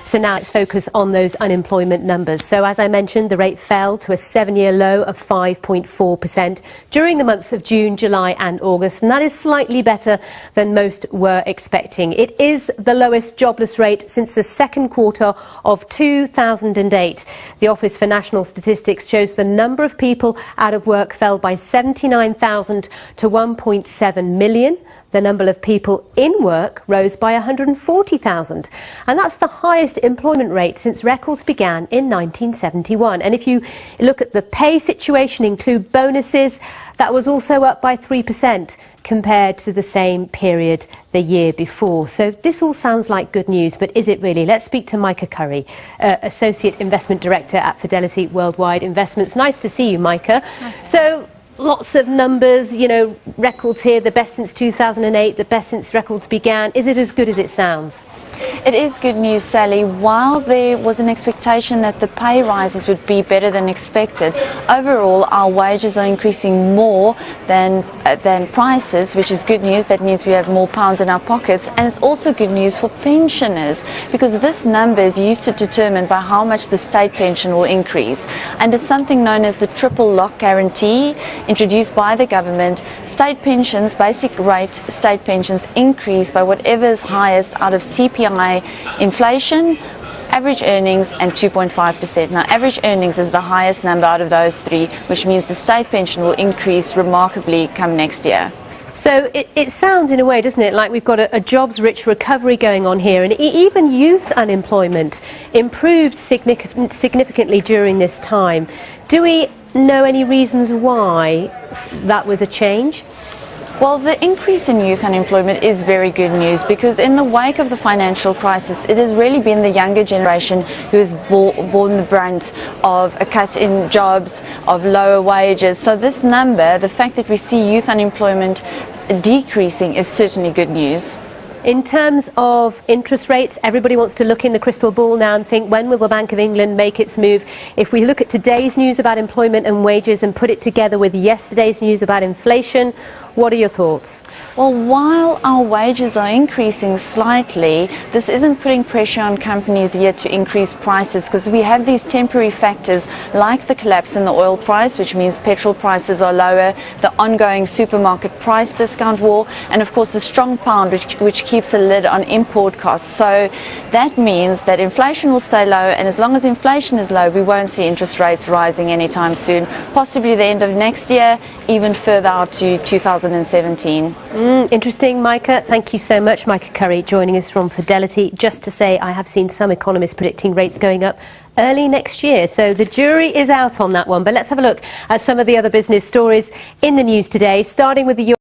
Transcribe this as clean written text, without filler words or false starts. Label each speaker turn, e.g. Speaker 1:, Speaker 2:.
Speaker 1: So now it's focused on those unemployment numbers. So as I mentioned, the rate fell to a 7-year low of 5.4% during the months of June, July and August, and that is slightly better than most were expecting. It is the lowest jobless rate since the second quarter of 2008. The Office for National Statistics shows the number of people out of work fell by 79,000 to 1.7 million. The number of people in work rose by 140,000. And that's the highest employment rate since records began in 1971. And if you look at the pay situation, include bonuses, that was also up by 3% compared to the same period the year before. So this all sounds like good news, but is it really? Let's speak to Micah Curry, Associate Investment Director at Fidelity Worldwide Investments. Nice to see you, Micah. So lots of numbers, you know, records here, the best since 2008, the best since records began. Is it as good as it sounds?
Speaker 2: It is good news, Sally. While there was an expectation that the pay rises would be better than expected, overall our wages are increasing more than prices, which is good news. That means we have more pounds in our pockets, and it's also good news for pensioners, because this number is used to determine by how much the state pension will increase. Under something known as the triple lock guarantee, introduced by the government, state pensions, basic rate state pensions, increase by whatever is highest out of CPI, inflation, average earnings and 2.5%. Now, average earnings is the highest number out of those three, which means the state pension will increase remarkably come next year.
Speaker 1: So it sounds in a way, doesn't it, like we've got a jobs-rich recovery going on here, and even youth unemployment improved significantly during this time. Do we know any reasons why that was a change?
Speaker 2: Well, the increase in youth unemployment is very good news, because in the wake of the financial crisis, it has really been the younger generation who has borne the brunt of a cut in jobs, of lower wages. So this number, the fact that we see youth unemployment decreasing, is certainly good news.
Speaker 1: In terms of interest rates, everybody wants to look in the crystal ball now and think, when will the Bank of England make its move? If we look at today's news about employment and wages and put it together with yesterday's news about inflation, what are your thoughts?
Speaker 2: Well, while our wages are increasing slightly, this isn't putting pressure on companies yet to increase prices, because we have these temporary factors like the collapse in the oil price, which means petrol prices are lower, the ongoing supermarket price discount war, and of course the strong pound, which keeps a lid on import costs. So that means that inflation will stay low, and as long as inflation is low, we won't see interest rates rising anytime soon, possibly the end of next year, even further out to 2017.
Speaker 1: Interesting, Micah. Thank you so much. Micah Curry joining us from Fidelity. Just to say, I have seen some economists predicting rates going up early next year, so the jury is out on that one. But let's have a look at some of the other business stories in the news today, starting with the